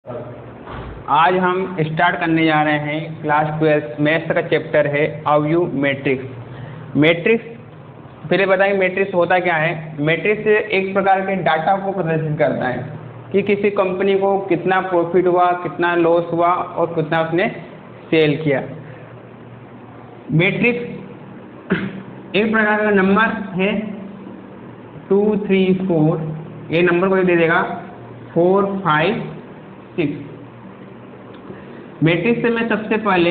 आज हम स्टार्ट करने जा रहे हैं क्लास 12 मैथ्स का चैप्टर है अवयव मैट्रिक्स। मैट्रिक्स पहले बताएंगे मैट्रिक्स होता क्या है। मैट्रिक्स एक प्रकार के डाटा को प्रदर्शित करता है कि किसी कंपनी को कितना प्रॉफिट हुआ, कितना लॉस हुआ और कितना उसने सेल किया। मैट्रिक्स एक प्रकार का नंबर है 2 3 4, ये नंबर को दे देगा 4 5 6। मैट्रिक्स से में सबसे पहले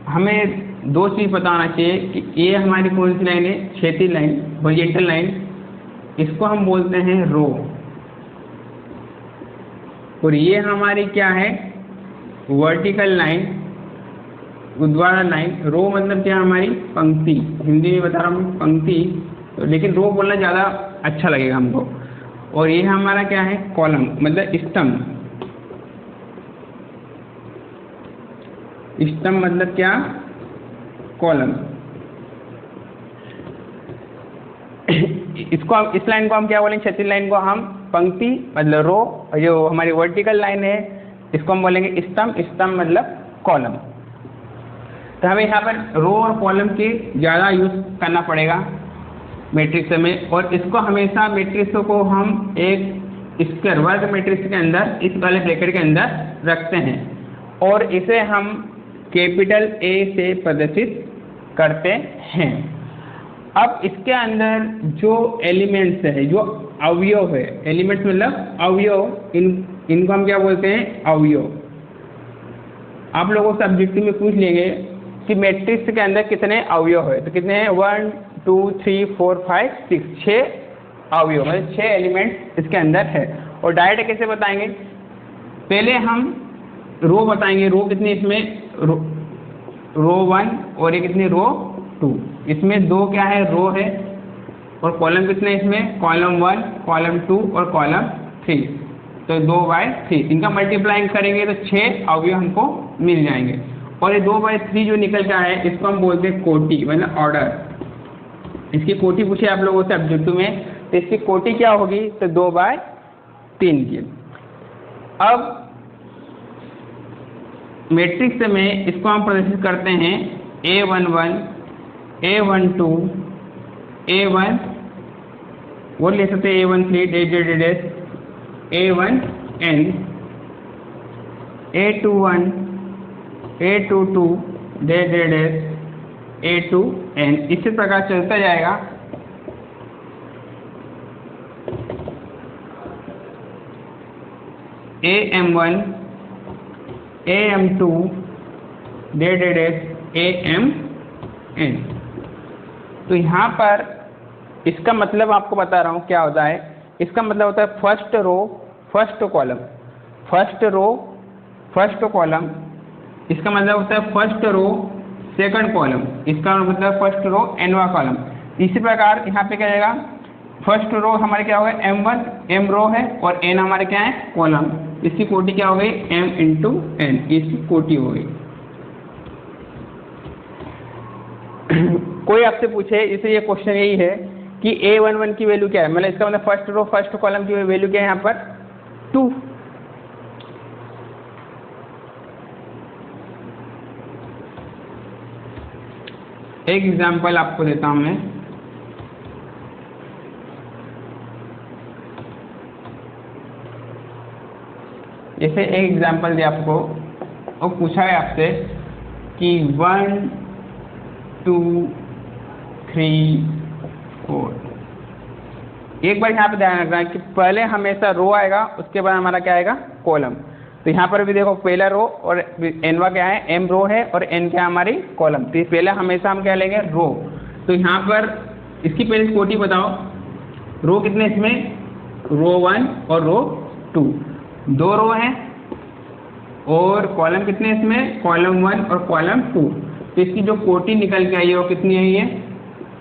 हमें दो चीज़ पता होना चाहिए कि ये हमारी कौन सी लाइन है, क्षैतिज लाइन, हॉरिजॉन्टल लाइन, इसको हम बोलते हैं रो, और ये हमारी क्या है, वर्टिकल लाइन, ऊर्ध्वाधर लाइन। रो मतलब क्या, हमारी पंक्ति, हिंदी में बता रहा हूँ पंक्ति, तो लेकिन रो बोलना ज़्यादा अच्छा लगेगा हमको। और ये हमारा क्या है, कॉलम मतलब स्तंभ। स्तंभ मतलब क्या, कॉलम। इसको इस लाइन को हम क्या बोलेंगे, क्षैतिज लाइन को हम पंक्ति मतलब रो, और जो हमारी वर्टिकल लाइन है इसको हम बोलेंगे स्तंभ। स्तंभ मतलब कॉलम। तो हमें यहाँ पर रो और कॉलम के ज़्यादा यूज करना पड़ेगा मैट्रिक्स में, और इसको हमेशा मैट्रिक्स को हम एक स्क्वायर वर्ग मैट्रिक्स के अंदर इस वाले ब्रैकेट के अंदर रखते हैं, और इसे हम कैपिटल A से प्रदर्शित करते हैं। अब इसके अंदर जो एलिमेंट्स है, जो अवयव है, एलिमेंट्स मतलब अवयव, इनको हम क्या बोलते हैं, अवयव। आप लोगों से ऑब्जेक्टिव में पूछ लेंगे कि मैट्रिक्स के अंदर कितने अवयव है, तो कितने हैं, 1 2 3 4 5 6, 6 अवयव मतलब 6 एलिमेंट्स इसके अंदर है। और डायरेक्ट कैसे बताएंगे, पहले हम रो बताएंगे, रो कितनी इसमें, रो 1, और ये कितनी, रो 2। इसमें दो क्या है, रो है, और कॉलम कितने इसमें, कॉलम 1, कॉलम 2 और कॉलम 3, तो 2/3। इनका मल्टीप्लाइंग करेंगे तो 6 अवयव हमको मिल जाएंगे। और ये 2/3 जो निकल के आया है इसको हम बोलते हैं कोटि मतलब ऑर्डर। इसकी कोटि पूछे आप लोगों से ऑब्जेक्टिव में, तो इसकी कोटि क्या होगी, तो 2/3 की। अब मैट्रिक्स में इसको हम प्रदर्शित करते हैं A11, A12, A1, वो ले सकते हैं A13, A1n, A21, A22, A2n, इसी प्रकार चलता जाएगा। AM1, AM2, AMn। तो यहाँ पर इसका मतलब आपको बता रहा हूँ क्या होता है। इसका मतलब होता है first row first column, first row first column. इसका मतलब होता है फर्स्ट रो सेकंड कॉलम, इसका मतलब फर्स्ट रो nवां कॉलम। इसी प्रकार यहाँ पे क्या जाएगा, फर्स्ट रो हमारे क्या हो गए, M1, M रो है, और n हमारे क्या है, कॉलम। इसकी कोटि क्या हो गई, m × n, इसकी कोटि हो गई। कोई आपसे पूछे, इसलिए ये क्वेश्चन यही है कि A11 की वैल्यू क्या है, मतलब इसका मतलब फर्स्ट रो फर्स्ट कॉलम की वैल्यू क्या है यहाँ पर, 2। एक एग्जांपल आपको देता हूँ मैं। जैसे एक एग्जांपल दिया आपको, और पूछा है आपसे कि 1 2 3 4। एक बार यहाँ पे ध्यान रखना है कि पहले हमेशा रो आएगा, उसके बाद हमारा क्या आएगा, कॉलम। तो यहाँ पर भी देखो पहला रो और nवा क्या है, m रो है, और n क्या है, हमारी कॉलम। तो पहले हमेशा हम क्या लेंगे, रो। तो यहाँ पर इसकी पहले कोटि बताओ, रो कितने इसमें, रो 1 और रो 2, 2 रो हैं, और कॉलम कितने इसमें, कॉलम 1 और कॉलम 2। तो इसकी जो कोटि निकल के आई है वो कितनी आई है,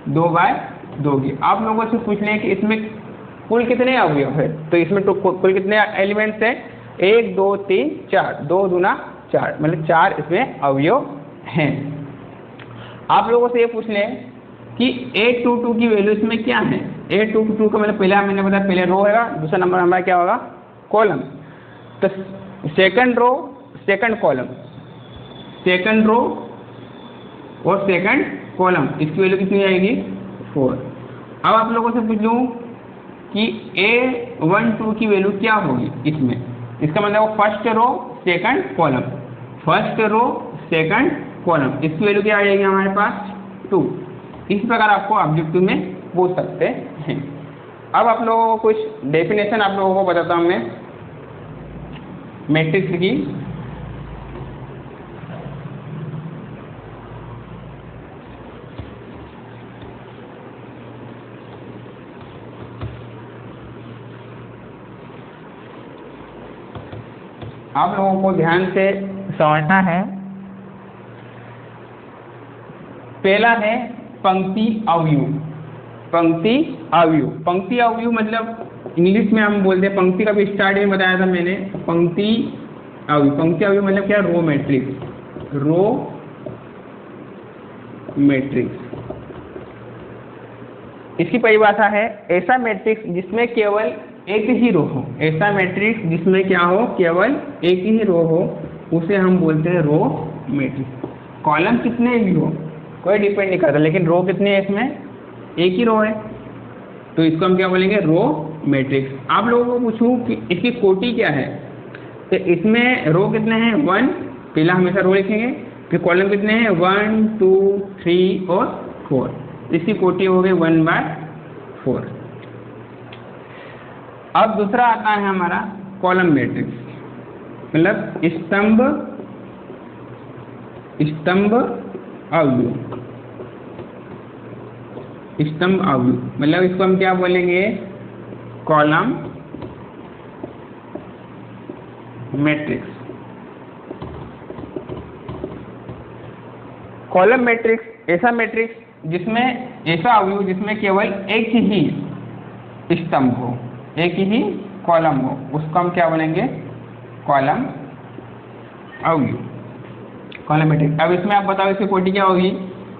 2/2 की। आप लोगों से पूछ लें कि इसमें कुल कितने अवयव है, तो इसमें तो कुल कितने एलिमेंट्स हैं, 1 2 3 4, 2 दूना 4, मतलब 4 इसमें अवयव हैं। आप लोगों से ये पूछ लें कि A22 की वैल्यू इसमें क्या है। A22 का मतलब पहला मैंने बताया, पहले रो होगा, दूसरा नंबर हमारा क्या होगा, कॉलम। तो second row second column, second row और सेकंड कॉलम, इसकी वैल्यू कितनी आएगी 4। अब आप लोगों से पूछ लूँ कि A12 की वैल्यू क्या होगी इसमें, इसका मतलब first row second column, first row second column, इसकी वैल्यू क्या आ जाएगी हमारे पास 2। इस प्रकार आपको ऑब्जेक्टिव में पूछ सकते हैं। अब आप लोगों को कुछ डेफिनेशन आप लोगों को बताता हूँ मैं मैट्रिक्स की। आप लोगों को ध्यान से समझना है। पहला है पंक्ति अवयव। पंक्ति अवयव, पंक्ति अवयव मतलब इंग्लिश में हम बोलते हैं, पंक्ति का भी स्टार्ट में बताया था मैंने, पंक्ति अवयव। पंक्ति अवयव मतलब क्या, रो मैट्रिक्स, रो मैट्रिक्स। इसकी परिभाषा है ऐसा मैट्रिक्स जिसमें केवल एक ही रो हो, ऐसा मैट्रिक्स जिसमें क्या हो, केवल एक ही रो हो, उसे हम बोलते हैं रो मैट्रिक्स। कॉलम कितने भी हो कोई डिपेंड नहीं करता, लेकिन रो कितने है, इसमें एक ही रो है, तो इसको हम क्या बोलेंगे, रो मैट्रिक्स। आप लोगों को पूछूं कि इसकी कोटि क्या है, तो इसमें रो कितने हैं 1, पहला हमेशा रो लिखेंगे, फिर कॉलम कितने हैं 1 2 3 और 4, इसकी कोटि हो गई 1/4। अब दूसरा आता है हमारा कॉलम मैट्रिक्स, मतलब स्तंभ स्तंभ अवयव, स्तंभ अवयव मतलब इसको हम क्या बोलेंगे, कॉलम मैट्रिक्स। कॉलम मैट्रिक्स ऐसा मैट्रिक्स जिसमें, ऐसा अवयव जिसमें केवल एक ही स्तंभ हो, एक ही कॉलम हो, उसको हम क्या बोलेंगे, कॉलम अवयव, कॉलम मैट्रिक्स। अब इसमें आप बताओ इसकी कोटि क्या होगी,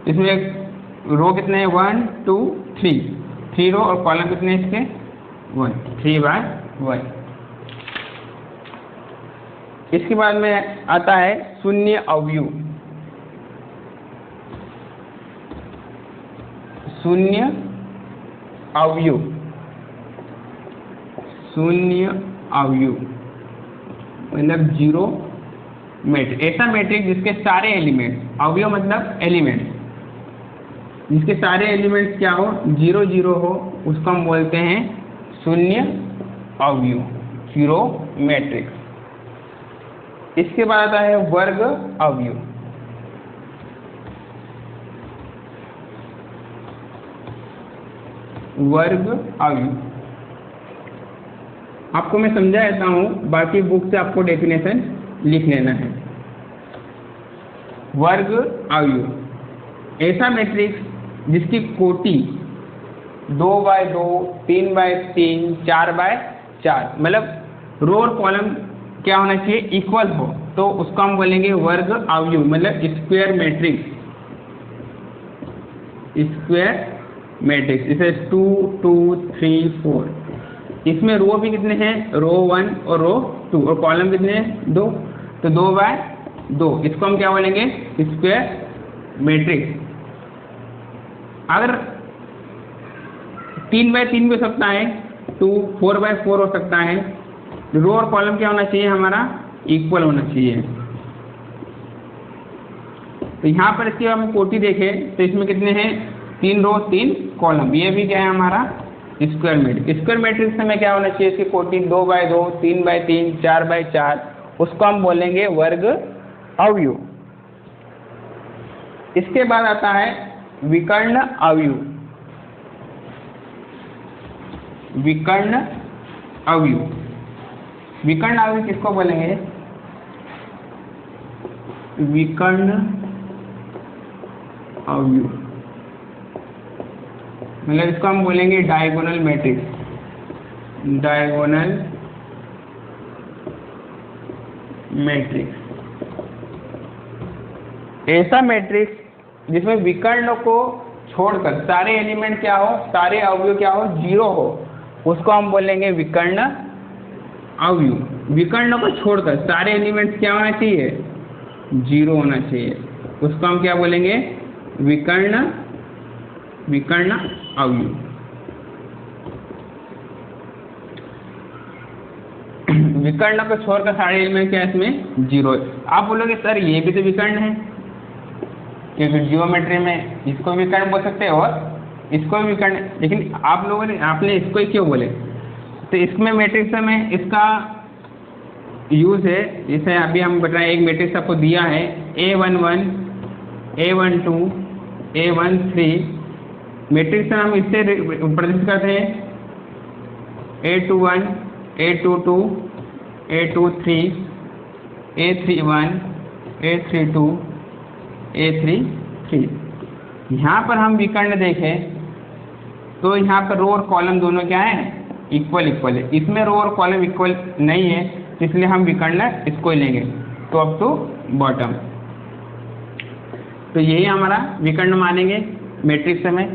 इसमें रो कितने हैं 1 2 3 रो, और कॉलम कितने हैं इसके 1, 3/1। इसके बाद में आता है शून्य अवयव। शून्य अवयव, शून्य अवयव मतलब जीरो मैट्रिक्स, ऐसा मैट्रिक्स जिसके सारे एलिमेंट्स, अवयव मतलब एलिमेंट्स, जिसके सारे एलिमेंट्स क्या हो 0 0 हो, उसको हम बोलते हैं शून्य अवयव, जीरो मैट्रिक्स। इसके बाद आता है वर्ग अवयव। वर्ग अवयव आपको मैं समझा देता हूँ, बाकी बुक से आपको डेफिनेशन लिख लेना है। वर्ग अवयव ऐसा मैट्रिक्स जिसकी कोटि 2/2 3/3 4/4, मतलब रो और कॉलम क्या होना चाहिए, इक्वल हो, तो उसको हम बोलेंगे वर्ग अवयव, मतलब स्क्वायर मैट्रिक्स, स्क्वायर मैट्रिक्स। जैसे 2 2 3 4, इसमें रो भी कितने हैं, रो 1 और रो 2, और कॉलम कितने हैं 2, तो 2/2, इसको हम क्या बोलेंगे, स्क्वायर मैट्रिक्स। अगर 3/3 भी हो सकता है, 4/4 हो सकता है, रो और कॉलम क्या होना चाहिए, हमारा इक्वल होना चाहिए। तो यहाँ पर इसकी हम कोटि देखें तो इसमें कितने हैं, 3 रो 3 कॉलम, ये भी क्या है हमारा स्क्वायर मैट्रिक्स। स्क्वायर मैट्रिक्स में क्या होना चाहिए, इसकी कोटि 2/2 3/3 4/4, उसको हम बोलेंगे वर्ग अवयव। इसके बाद आता है विकर्ण अवयव। विकर्ण अवयव, विकर्ण अवयव किसको बोलेंगे, विकर्ण अवयव मतलब इसको हम बोलेंगे डायगोनल मैट्रिक्स, डायगोनल मैट्रिक्स। ऐसा मैट्रिक्स जिसमें विकर्ण को छोड़कर सारे एलिमेंट क्या हो, सारे अवयव क्या हो 0 हो, उसको हम बोलेंगे विकर्ण अवयव। विकर्ण को छोड़कर सारे एलिमेंट्स क्या होना चाहिए, 0 होना चाहिए। उसको हम क्या बोलेंगे, विकर्ण अवयव। विकर्ण को छोड़कर सारे एलिमेंट क्या इसमें 0 है। आप बोलोगे सर ये भी तो विकर्ण है, क्योंकि जियोमेट्री में इसको विकर्ण बोल सकते हैं और इसको भी विकर्ण, लेकिन आप लोगों ने आपने इसको ही क्यों बोले, तो इसमें मैट्रिक्स में इसका यूज है। जैसे अभी हम बताएं, एक मैट्रिक्स आपको दिया है A11 A12 A13, मैट्रिक्स में हम इससे प्रदर्शित करते हैं A21 A22 A23 A31 A32 A33। यहाँ पर हम विकर्ण देखें तो यहाँ पर रो और कॉलम दोनों क्या है, इक्वल है। इसमें रो और कॉलम इक्वल नहीं है, इसलिए हम विकर्ण इसको ही लेंगे, टॉप टू बॉटम। तो यही हमारा विकर्ण मानेंगे मैट्रिक्स में।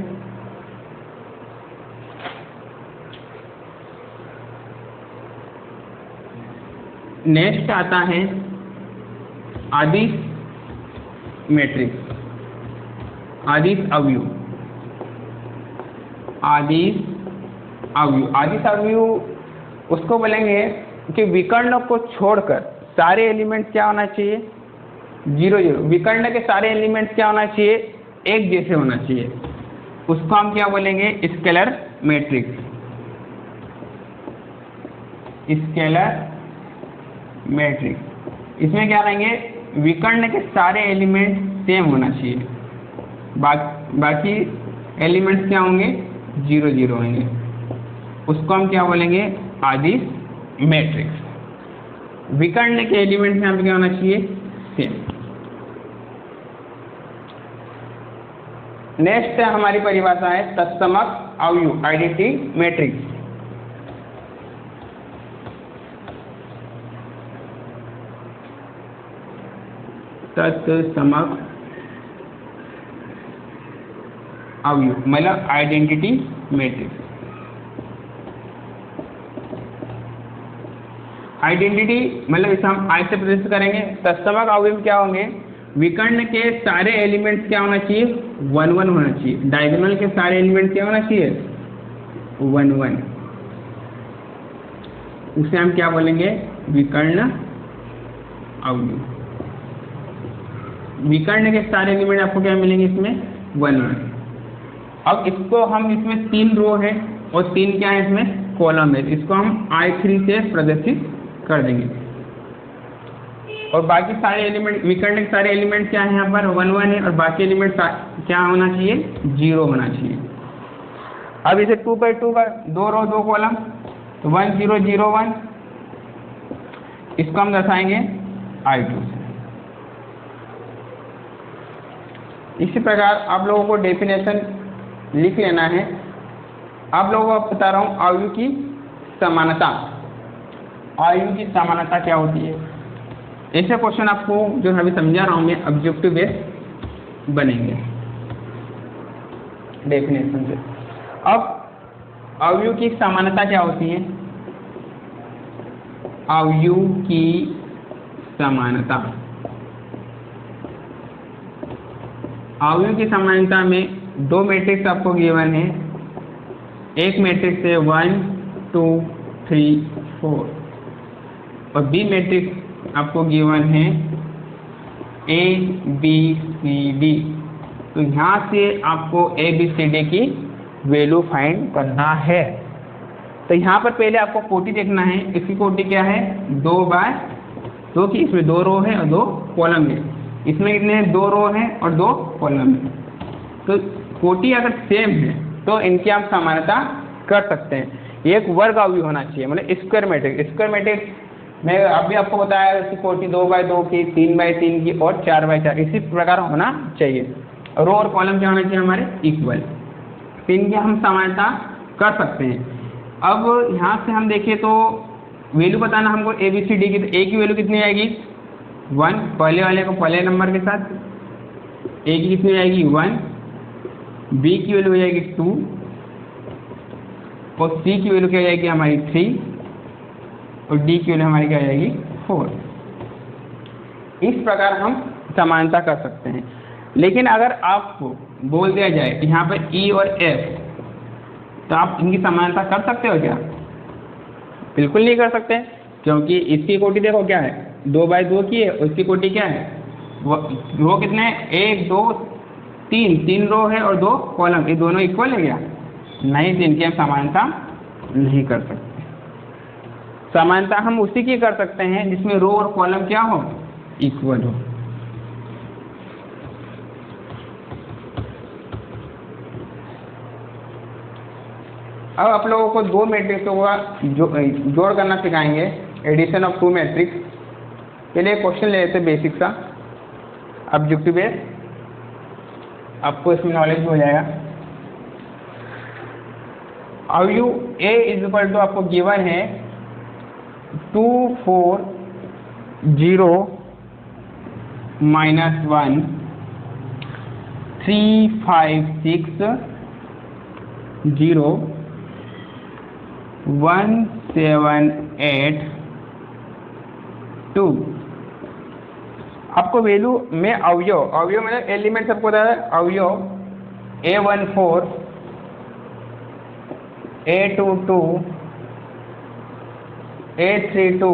नेक्स्ट आता है आदिश मैट्रिक्स, आदिश अवयव। आदिश अवयव उसको बोलेंगे कि विकर्ण को छोड़कर सारे एलिमेंट्स क्या होना चाहिए, 0 विकर्ण के सारे एलिमेंट्स क्या होना चाहिए, एक जैसे होना चाहिए। उसको हम क्या बोलेंगे, स्केलर मैट्रिक्स। स्केलर मैट्रिक्स इसमें क्या रहेंगे, विकर्ण के सारे एलिमेंट सेम होना चाहिए, बाकी एलिमेंट्स क्या होंगे, 0 होंगे। उसको हम क्या बोलेंगे, आदिश मैट्रिक्स। विकर्ण के एलिमेंट्स यहाँ पे क्या होना चाहिए, सेम। नेक्स्ट हमारी परिभाषा है तत्समक अवयव, आइडेंटिटी मैट्रिक्स। तत्समक अवयव मतलब आइडेंटिटी मैट्रिक्स। आइडेंटिटी मतलब इसे हम आई से प्रदर्शित करेंगे। तत्समक अवयव क्या होंगे, विकर्ण के सारे एलिमेंट्स क्या होना चाहिए, 1 होना चाहिए। डायगोनल के सारे एलिमेंट्स क्या होना चाहिए, 1 उसे हम क्या बोलेंगे, विकर्ण अवयव। विकर्ण के सारे एलिमेंट आपको क्या मिलेंगे इसमें, 1 अब इसको हम, इसमें 3 रो है और 3 क्या है इसमें कॉलम है, इसको हम I3 से प्रदर्शित कर देंगे। और बाकी सारे एलिमेंट, विकर्ण के सारे एलिमेंट क्या है यहाँ पर 1 है, और बाकी एलिमेंट क्या होना चाहिए, 0 होना चाहिए। अब इसे 2 by 2 का 2 रो 2 कॉलम, तो 1 0 0 1, इसको हम दर्शाएंगे I2 से। इसी प्रकार आप लोगों को डेफिनेशन लिख लेना है। आप लोगों को बता रहा हूँ अवयव की समानता। अवयव की समानता क्या होती है, ऐसे क्वेश्चन आपको जो अभी समझा रहा हूँ मैं ऑब्जेक्टिव बेस बनेंगे डेफिनेशन से। अब अवयव की समानता क्या होती है, अवयव की समानता, अवयव की समानता में 2 मैट्रिक्स आपको गिवन है। एक मैट्रिक्स है 1 2 3 4 और बी मैट्रिक्स आपको गिवन है A B C D। तो यहाँ से आपको A B C D की वैल्यू फाइंड करना है। तो यहाँ पर पहले आपको कोटि देखना है। इसकी कोटि क्या है, 2 by 2 की, इसमें 2 रो है और 2 कॉलम है। इसमें कितने 2 रो है और 2 कॉलम है। तो कोटि अगर सेम है तो इनकी आप समानता कर सकते हैं। एक वर्ग अवयव होना चाहिए, मतलब स्क्वायर मैट्रिक्स। स्क्वायर मैट्रिक्स मैं अभी आपको बताया कि कोटि 2 by 2 की, 3 by 3 की और 4 by 4 इसी प्रकार होना चाहिए। रो और कॉलम क्या होना चाहिए हमारे, इक्वल। तो इनकी हम समानता कर सकते हैं। अब यहाँ से हम देखें तो वैल्यू बताना हमको A B C D की। तो A की वैल्यू कितनी आएगी, 1, पहले वाले को पहले नंबर के साथ। A की कितनी आएगी, 1। B की वैल्यू हो जाएगी 2 और C की वैल्यू क्या हो जाएगी हमारी 3 और डी की वैल्यू हमारी क्या आ जाएगी 4। इस प्रकार हम समानता कर सकते हैं। लेकिन अगर आपको बोल दिया जाए कि यहाँ पर ई और एफ, तो आप इनकी समानता कर सकते हो क्या? बिल्कुल नहीं कर सकते, क्योंकि इसकी कोटि देखो क्या है, 2 बाई 2 की है, और इसकी कोटि क्या है, वो कितने हैं, 1 2 3 रो है और 2 कॉलम, ये दोनों इक्वल है क्या? नहीं, तो इनकी हम समानता नहीं कर सकते। समानता हम उसी की कर सकते हैं जिसमें रो और कॉलम क्या हो, इक्वल हो। अब आप लोगों को 2 मैट्रिक्सों का जोड़ करना सिखाएंगे, एडिशन ऑफ 2 मैट्रिक्स। पहले क्वेश्चन ले लेते बेसिक सा, ऑब्जेक्टिव बेस, आपको इसमें नॉलेज हो जाएगा। अवयव ए इज इक्वल टू आपको गिवन है 2 4 0 -1 3 5 6 0 1 7 8 2। आपको वैल्यू में अवयव मतलब एलिमेंट सबको बता है। अवयव A14 A22 A32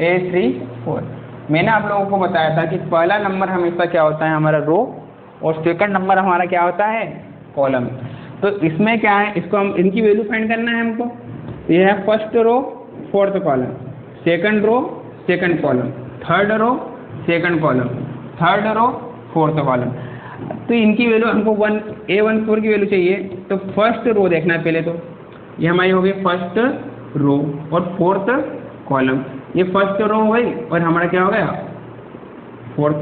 A34। मैंने आप लोगों को बताया था कि पहला नंबर हमेशा क्या होता है, हमारा रो, और सेकंड नंबर हमारा क्या होता है, कॉलम। तो इसमें क्या है, इसको हम इनकी वैल्यू फाइंड करना है हमको। तो यह है first row fourth column, second row second column, third row second column, third row fourth column. तो इनकी वैल्यू हमको A14 की वैल्यू चाहिए। तो फर्स्ट रो देखना है पहले, तो ये हमारी हो गई फर्स्ट रो और फोर्थ कॉलम। ये फर्स्ट रो हो गई और हमारा क्या हो गया, फोर्थ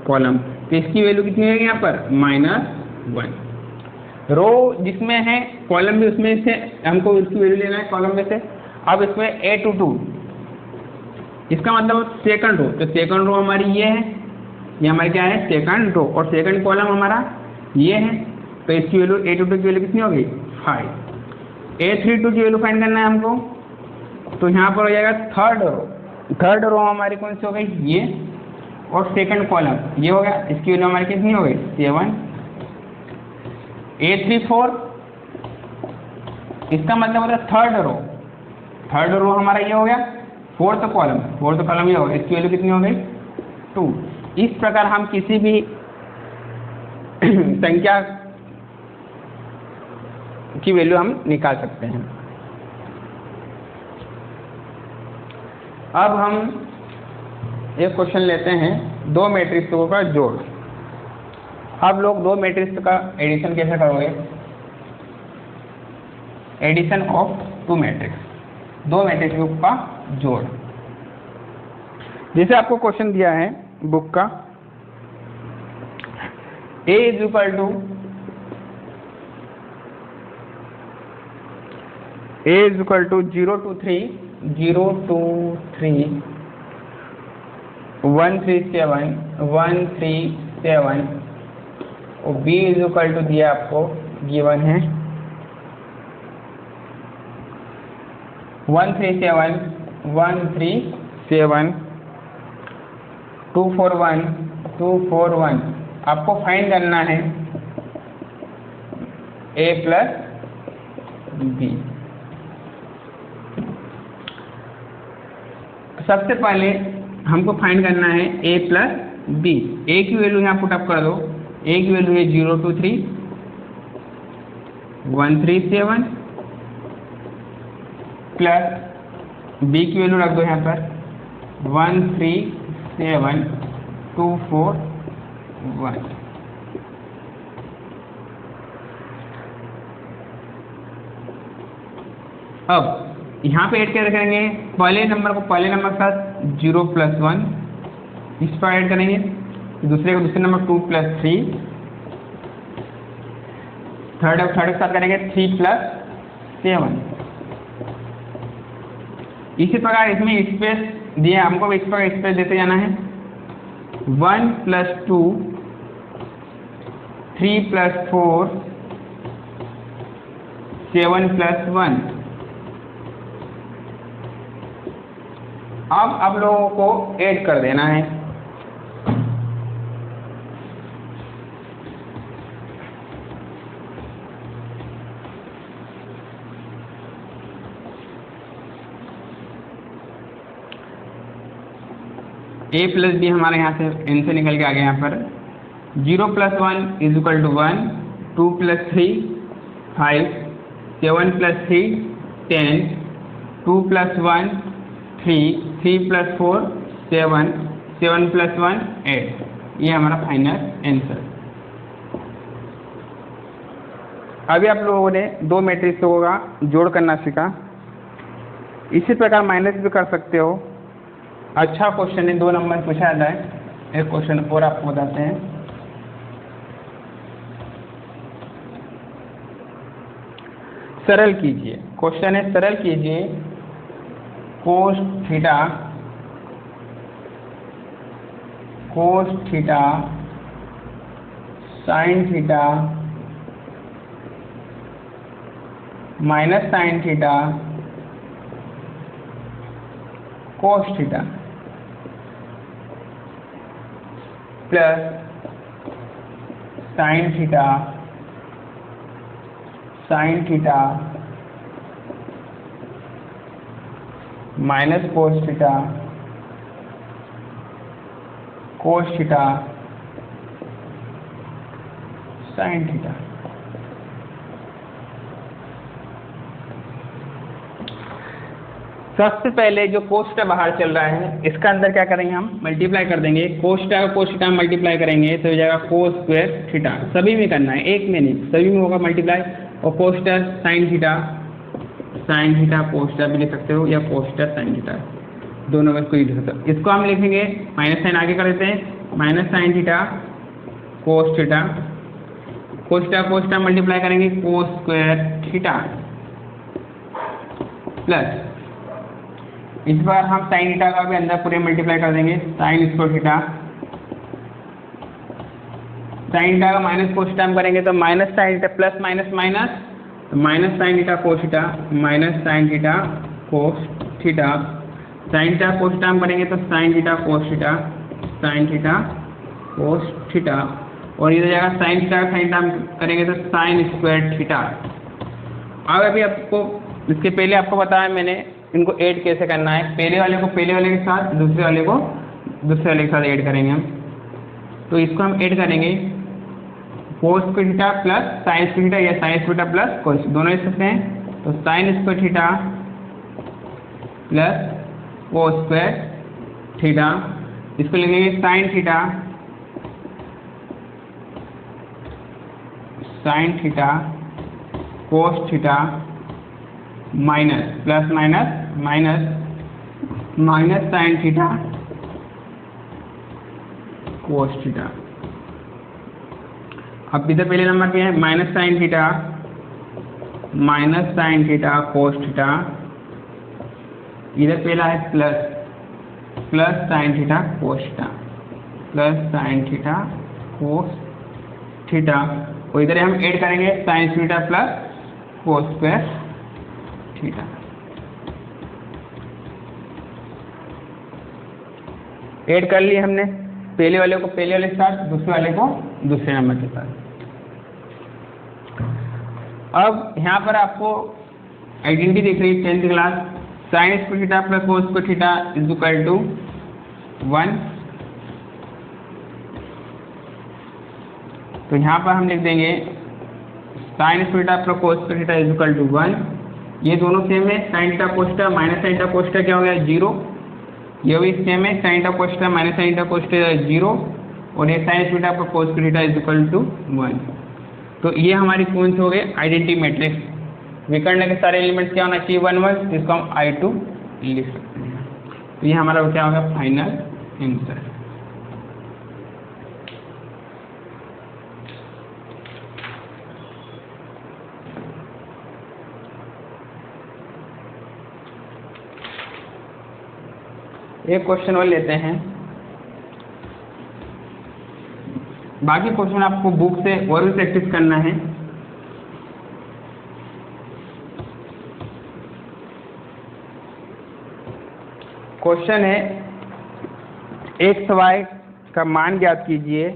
कॉलम। तो इसकी वैल्यू कितनी है यहाँ पर, -1। रो जिसमें है, कॉलम भी उसमें से हमको उसकी वैल्यू लेना है कॉलम में से। अब इसमें A22, इसका मतलब सेकंड रो, तो सेकंड रो हमारी ये है, ये हमारी क्या है, सेकंड रो, और सेकंड कॉलम हमारा ये है। तो इसकी वैल्यू A22 की वैल्यू कितनी हो गई, 5। A32 की वैल्यू फाइंड करना है हमको, तो यहाँ पर हो जाएगा थर्ड रो। थर्ड रो हमारी कौन सी हो गई, ये, और सेकंड कॉलम ये हो गया, इसकी वैल्यू हमारी कितनी हो गई, 7। A34, इसका मतलब होता है थर्ड रो। थर्ड रो हमारा ये हो गया, फोर्थ कॉलम ये हो गया, इसकी वैल्यू कितनी हो गई, 2। इस प्रकार हम किसी भी संख्या की वैल्यू हम निकाल सकते हैं। अब हम एक क्वेश्चन लेते हैं, 2 मैट्रिक्सों का जोड़। आप लोग 2 मैट्रिक्स का एडिशन कैसे करोगे, एडिशन ऑफ 2 मैट्रिक्स, 2 मैट्रिक्सों का जोड़। जैसे आपको क्वेश्चन दिया है बुक का, A is equal to (0 to 3) 137 137, और B इज इक्वल टू दिया आपको, गिवन है 137 137 241 241। आपको फाइंड करना है A प्लस B। सबसे पहले हमको फाइंड करना है A प्लस B। A की वैल्यू यहाँ पुटअप कर दो, A की वैल्यू है 023 137 प्लस B की वैल्यू रख दो यहाँ पर 137 241। अब यहाँ पे ऐड क्या करेंगे, पहले नंबर को पहले नंबर के साथ 0 + 1 इस पर ऐड करेंगे, दूसरे को दूसरे नंबर 2 + 3, थर्ड के साथ करेंगे 3 + 7। इसी प्रकार इसमें स्पेस दिया हमको, इस प्रकार स्पेस देते जाना है। 1 + 2 3 + 4 7 + 1। अब आप लोगों को ऐड कर देना है। a प्लस बी हमारे यहाँ से n से निकल के आ गया यहाँ पर 0 + 1 इज इक्वल टू 1, 2 + 3 5, 7 + 3 10, 2 + 1 3, 3 + 4 7, 7 + 1 8। ये हमारा फाइनल आंसर। अभी आप लोगों ने दो मैट्रिक्सों का जोड़ करना सीखा। इसी प्रकार माइनस भी कर सकते हो। अच्छा क्वेश्चन है, 2 नंबर पूछा जाता है। एक क्वेश्चन और आपको बताते हैं। सरल कीजिए, क्वेश्चन है सरल कीजिए cos theta sin theta minus sin theta cos theta plus sin theta minus cos theta sin theta. सबसे पहले जो cos थीटा बाहर चल रहा है, इसका अंदर क्या करेंगे, हम मल्टीप्लाई कर देंगे। cos थीटा मल्टीप्लाई करेंगे तो हो जाएगा cos स्क्वायर थीटा। सभी में करना है, एक में नहीं, सभी में होगा मल्टीप्लाई। और cos theta sin theta cos theta भी लिख सकते हो, या cos थीटा sin थीटा, दोनों में कोई लिख सकते हो। इसको हम लिखेंगे माइनस साइन आगे कर देते हैं, minus sin theta cos theta multiply करेंगे cos स्क्वायर थीटा प्लस इस बार हम sin थीटा का भी अंदर पूरे मल्टीप्लाई कर देंगे, sin square theta. sin theta का माइनस cos थीटा हम करेंगे तो minus sin theta plus minus minus, तो minus sin theta cos theta minus sin theta cos theta. sin theta cos theta हम करेंगे तो sin थीटा cos थीटा। और इधर जाएगा sin थीटा हम करेंगे तो sin स्क्वायर थीटा। अब अभी आपको इसके पहले आपको बताया मैंने इनको ऐड कैसे करना है। पहले वाले को पहले वाले के साथ, दूसरे वाले को दूसरे वाले के साथ ऐड करेंगे हम। तो इसको हम ऐड करेंगे cos square theta plus sin square theta, या sin square theta plus cos, दोनों लिख सकते हैं। तो sin square theta plus cos square theta, इसको लिखेंगे sin theta cos theta minus plus minus sin theta cos theta. अब इधर पहले नंबर पे है minus sin theta cos theta, इधर पहला है plus sin theta cos theta, और इधर हम ऐड करेंगे sin theta plus cos square theta. Add कर लिए हमने, पहले वाले को पहले वाले के साथ, दूसरे वाले को दूसरे नंबर के साथ। अब यहाँ पर आपको आइडेंटिटी दिख रही है 10th class, sin square theta plus cos square theta is equal to 1। तो यहाँ पर हम लिख देंगे sin square theta plus cos square theta is equal to 1। ये दोनों सेम है, sin theta cos theta minus sin theta cos theta क्या हो गया 0। ये भी सेम है, sin theta cos theta minus sin theta cos theta 0, और ये sin थीटा पर cos theta is equal to 1। तो ये हमारी कौन से हो गए आइडेंटिटी मैट्रिक्स। विकर्ण के सारे एलिमेंट्स क्या होना चाहिए 1 1, जिसको हम I2 लिख सकते हैं। तो ये हमारा क्या होगा फाइनल आंसर। एक क्वेश्चन और लेते हैं, बाकी क्वेश्चन आपको बुक से और भी प्रैक्टिस करना है। क्वेश्चन है एक्स वाई का मान ज्ञात कीजिए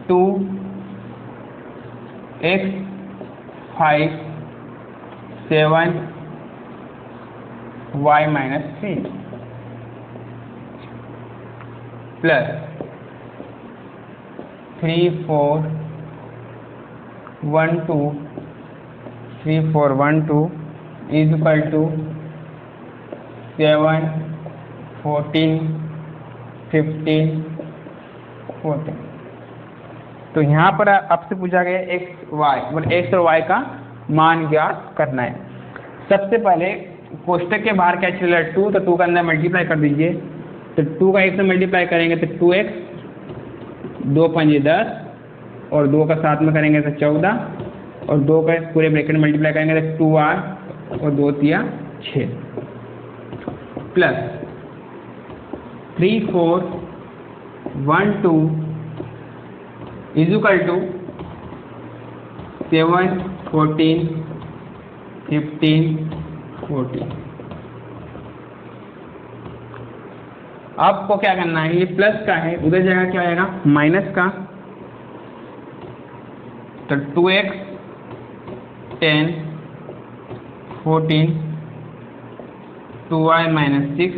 2x 5 7 y minus 3 plus 3 4 1 2 3 4 1 2 is equal to 7 14 15 14। तो यहाँ पर आपसे पूछा गया एक्स वाई मतलब एक्स और वाई का मान ज्ञात करना है। सबसे पहले कोष्टक के बाहर क्या चल रहा है 2, तो 2 का अंदर मल्टीप्लाई कर दीजिए। तो 2 का 1 से मल्टीप्लाई करेंगे तो 2x 2 5 10 और 2 का साथ में करेंगे तो 14 और 2 का पूरे ब्रैकेट मल्टीप्लाई करेंगे तो 2r और 2 3 6 प्लस 3 4 1 2 इज इक्वल टू 7 14 15 14। आपको क्या करना है, ये प्लस का है, उधर जगह क्या आएगा माइनस का। तो 2x 10 14 2y minus 6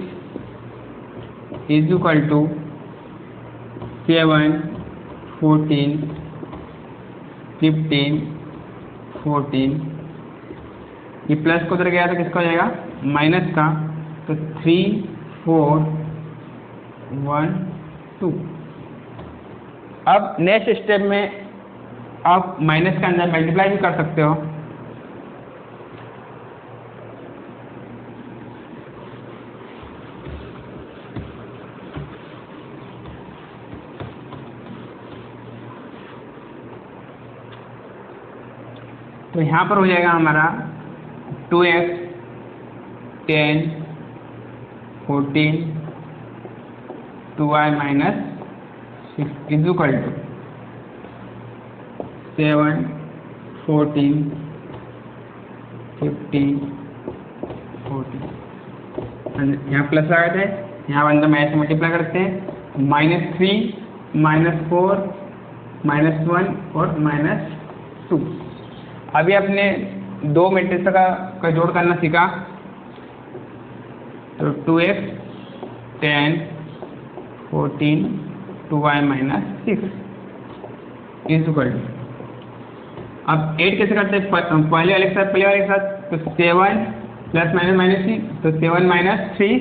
is equal to 7 14 15 14। ये प्लस को उधर गया तो किसका हो जाएगा माइनस का। तो 3 4 1 2। अब नेक्स्ट स्टेप में आप माइनस के अंदर मल्टीप्लाई भी कर सकते हो। तो यहाँ पर हो जाएगा हमारा 2x 10 14 2y minus 6 is equal to 7 14 15 14। यहाँ प्लस लगा थे, यहाँ अंदर माइनस से मल्टीप्लाई करते हैं। -3 -4 -1 और -2। अभी आपने 2 मैट्रिक्स का जोड़ करना सीखा। तो 2x 10 14 2y minus 6 is equal to, अब 8 कैसे करते हैं पहले वाले के साथ। तो 7 प्लस माइनस माइनस 3, तो 7 माइनस 3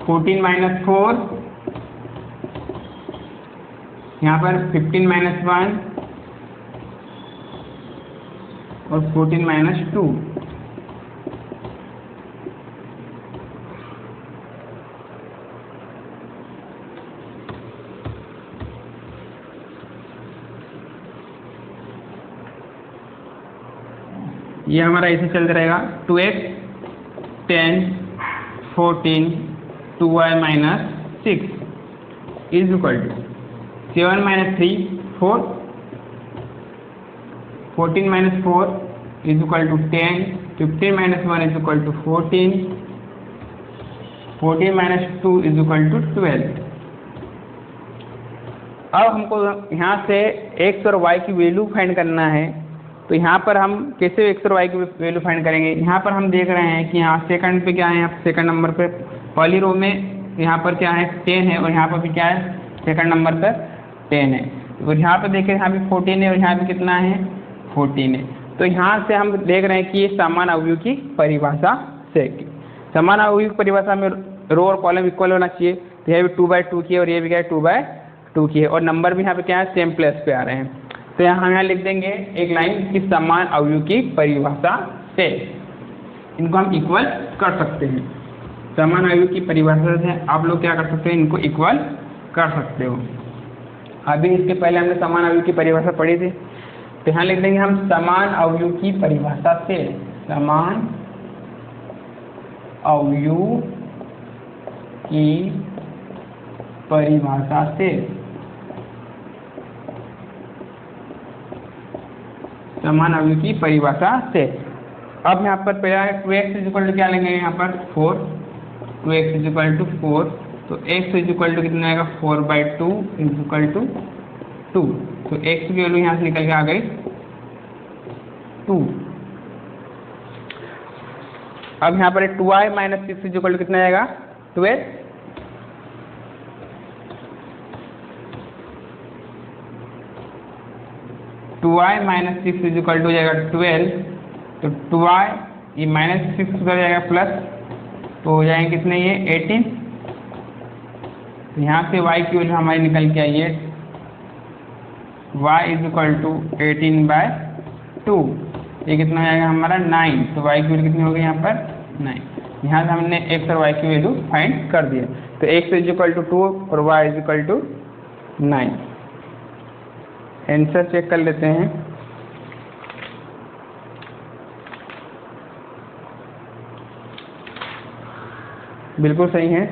14 माइनस 4, यहाँ पर 15 माइनस 1 और 14 माइनस 2। ये हमारा ऐसे चलता रहेगा। 2x 10 14 2y minus 6 is equal to 7 minus 3 4 14 minus 4 is equal to 10 15 minus 1 is equal to 14 14 minus 2 is equal to 12। अब हमको यहाँ से x और y की वैल्यू फाइंड करना है। तो यहाँ पर हम कैसे x और y की वैल्यू फाइंड करेंगे। यहाँ पर हम देख रहे हैं कि यहाँ सेकंड पे क्या है, यहाँ सेकंड नंबर पे पहली रो में यहाँ पर क्या है 10 है और यहाँ पर भी क्या है सेकंड नंबर पर 10 है। और यहाँ पर देखें यहाँ भी 14 है और यहाँ भी कितना है 14 है। तो यहाँ से हम देख रहे हैं कि ये समान अवयव की परिभाषा से, समान अवयव की परिभाषा में रो और कॉलम इक्वल होना चाहिए। तो यह भी 2/2 की है और ये भी क्या है 2/2 की है और नंबर भी यहाँ पे क्या है सेम प्लेस पे आ रहे हैं। तो यहाँ हम यहाँ लिख देंगे एक लाइन कि समान अवयव की परिभाषा से इनको हम इक्वल कर सकते हैं। समान अवयव की परिभाषा से आप लोग क्या कर सकते हैं, इनको इक्वल कर सकते हो। अभी इसके पहले हमने समान अवयव की परिभाषा पढ़ी थी। तो यहाँ लिख देंगे हम समान अवयव की परिभाषा से, समान अवयव की परिभाषा से, समान अवयव की परिभाषा से। अब यहाँ पर पहला 2x इक्वल टू क्या लेंगे, यहाँ पर 4 2x इज इक्वल टू 4, तो x इज इक्वल टू कितना आएगा 4/2 इज इक्वल टू 2, तो x की वैल्यू यहाँ से निकल के आ गई 2। अब यहाँ पर 2i minus 6 is equal to कितना आएगा 12, two i minus 6 is equal to हो जाएगा 12, तो 2i ये माइनस 6 हो जाएगा प्लस, तो हो जाएंगे कितने ये 18, यहाँ से y की वैल्यू हमारी निकल के आई है y इज इक्वल टू 18/2, ये कितना हो जाएगा हमारा 9, तो y की वैल्यू कितनी हो गई यहाँ पर 9। यहाँ से हमने x और y की वैल्यू फाइंड कर दिया, तो x इज इक्वल टू 2 और y is equal to 9। Answer check कर लेते हैं। बिल्कुल सही है।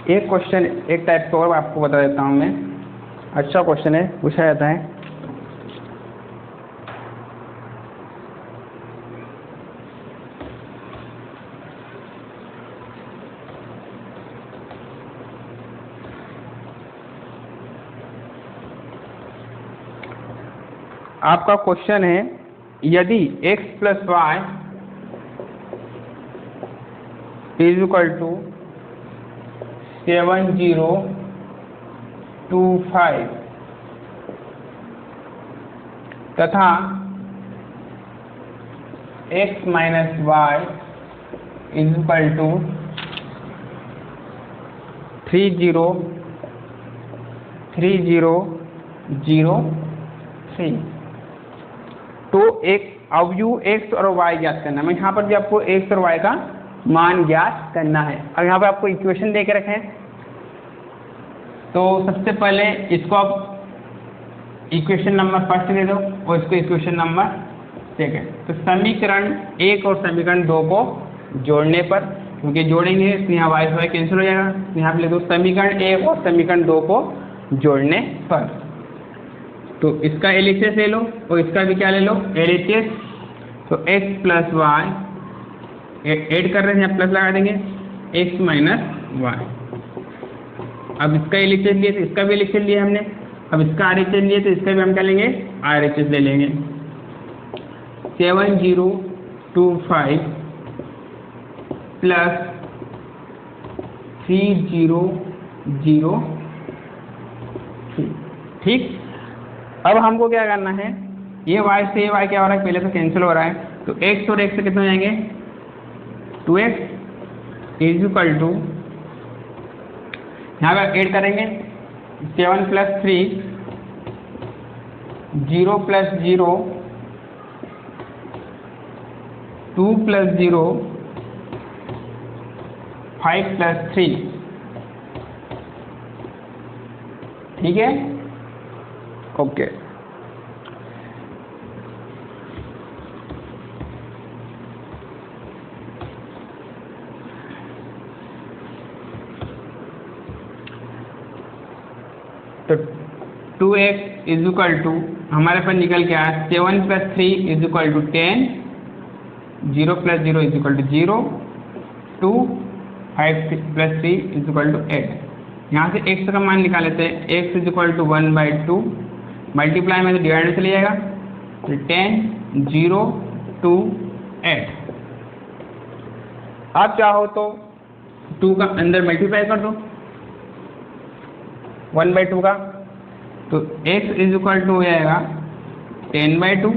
एक क्वेश्चन एक टाइप का और आपको बता देता हूँ मैं, अच्छा क्वेश्चन है, पूछा जाता है। आपका क्वेश्चन है यदि x plus y is equal to 7025 तथा x minus y is equal to 3003। तो एक अब u x और y ज्ञात करना है। मैं यहाँ पर भी आपको x और y का मान ज्ञात करना है। अब यहाँ पर आपको इक्वेशन दे के रखे हैं, तो सबसे पहले इसको आप इक्वेशन नंबर फर्स्ट दे दो और इसको इक्वेशन नंबर सेकेंड। तो समीकरण 1 और समीकरण 2 को जोड़ने पर, क्योंकि जोड़ेंगे तो यहाँ y से y कैंसिल हो जाएगा, तो यहाँ पर ले दो समीकरण 1 और समीकरण 2 को जोड़ने पर। तो इसका LHS ले लो और इसका भी क्या ले लो LHS, तो x प्लस वाई ऐड कर रहे हैं, प्लस लगा देंगे x माइनस वाई। अब इसका LHS लिए तो इसका भी LHS लिया हमने, अब इसका RHS लिए तो इसका भी हम क्या लेंगे RHS ले लेंगे। 7025 प्लस 3003, ठीक। अब हमको क्या करना है, ये y से ये y क्या हो रहा है, पहले तो कैंसिल हो रहा है, तो x और x से कितना हो जाएंगे 2x इज इक्वल टू, यहाँ पर ऐड करेंगे 7 प्लस 3 0 प्लस 0 2 प्लस 0 5 प्लस 3, ठीक है, ओके। तो 2x इज इक्वल टू हमारे पास निकल के आया 7 plus 3 is equal to 10, 0 plus 0 is equal to 0, 2 5 plus 3 is equal to 8। यहाँ से x का मान निकाल लेते हैं, x is equal to 1/2, multiply में तो डिवाइड में चले जाएगा, तो 10 0 2 8। आप चाहो तो 2 का अंदर मल्टीप्लाई कर दो 1/2 का, तो x इज इक्वल टू हो जाएगा 10/2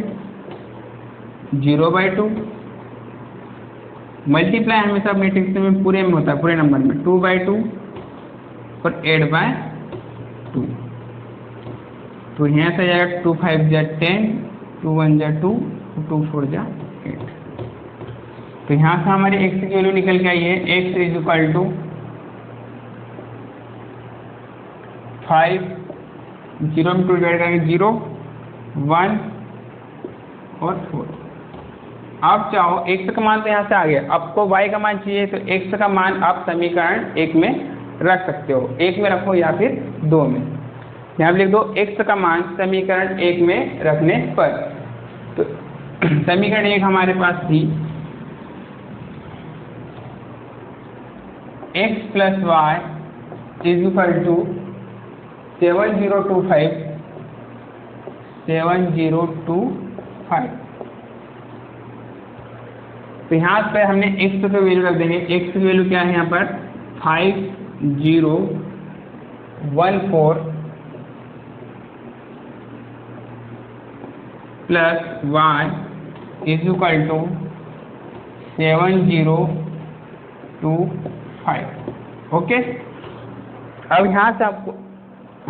0/2, मल्टीप्लाई हमेशा मैट्रिक्स में पूरे में होता है, पूरे नंबर में 2/2 और 8/2। तो यहाँ से जाएगा 2 5 जा 10, 2 1 जा 2, 2 4 जा 8। तो यहाँ से हमारी x की वैल्यू निकल के आई है, x इज इक्वल टू 5, 0 में 2 डिवाइड करेंगे 0 1 और 4। आप चाहो x का मान तो यहाँ से आ गया, आपको y का मान चाहिए तो x का मान आप समीकरण 1 में रख सकते हो, 1 में रखो या फिर 2 में। यहाँ लिख दो x का मान समीकरण 1 में रखने पर। तो समीकरण 1 हमारे पास थी x + y = 7025 तो यहाँ पे हमने x की वैल्यू रख देंगे। x की वैल्यू क्या है यहाँ पर 5014 प्लस y = 7025। ओके, अब यहाँ से आपको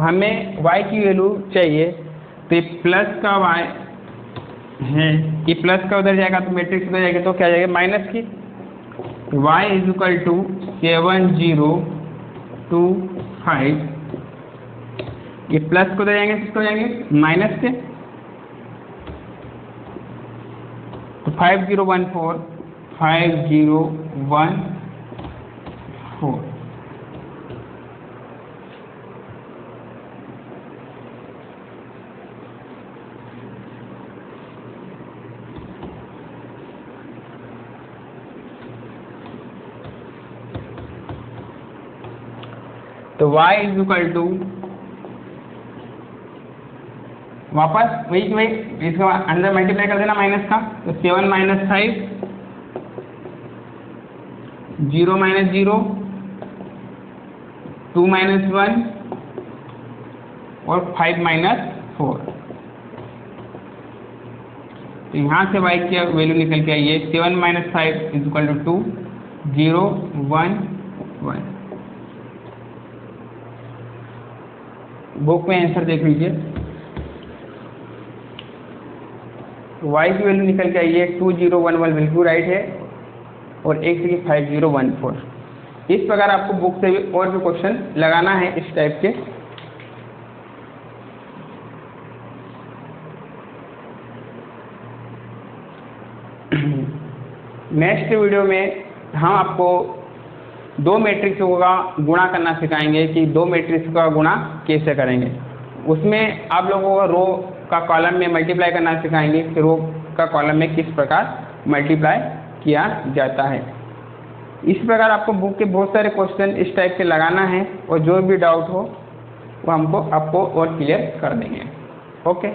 हमें y की वैल्यू चाहिए, तो ये प्लस का y है, ये प्लस का उधर जाएगा तो मैट्रिक्स उधर जाएगा, तो क्या जाएगा माइनस की। y = 7025, ये प्लस को उधर जाएंगे, किसको जाएंगे माइनस के, तो 5014 तो y = वापस वही इसका अंदर मल्टीप्लाई कर देना माइनस का, तो 7 - 5 0 - 0 2 - 1 और 5 - 4। तो यहाँ से y की वैल्यू निकल के आई है 7 - 5 = 2 0 1 1। बुक में आंसर देख लीजिए। y की वैल्यू निकल के आई है 2011 बिल्कुल राइट है, और x की 5014। इस प्रकार आपको बुक से भी और भी क्वेश्चन लगाना है इस टाइप के। नेक्स्ट वीडियो में हम आपको 2 मैट्रिक्सों का गुणा करना सिखाएंगे कि 2 मैट्रिक्स का गुणा कैसे करेंगे। उसमें आप लोगों को रो का कॉलम में मल्टीप्लाई करना सिखाएंगे कि रो का कॉलम में किस प्रकार मल्टीप्लाई किया जाता है। इस प्रकार आपको बुक के बहुत सारे क्वेश्चन इस टाइप के लगाना है, और जो भी डाउट हो वो हमको आपको और क्लियर कर देंगे। ओके।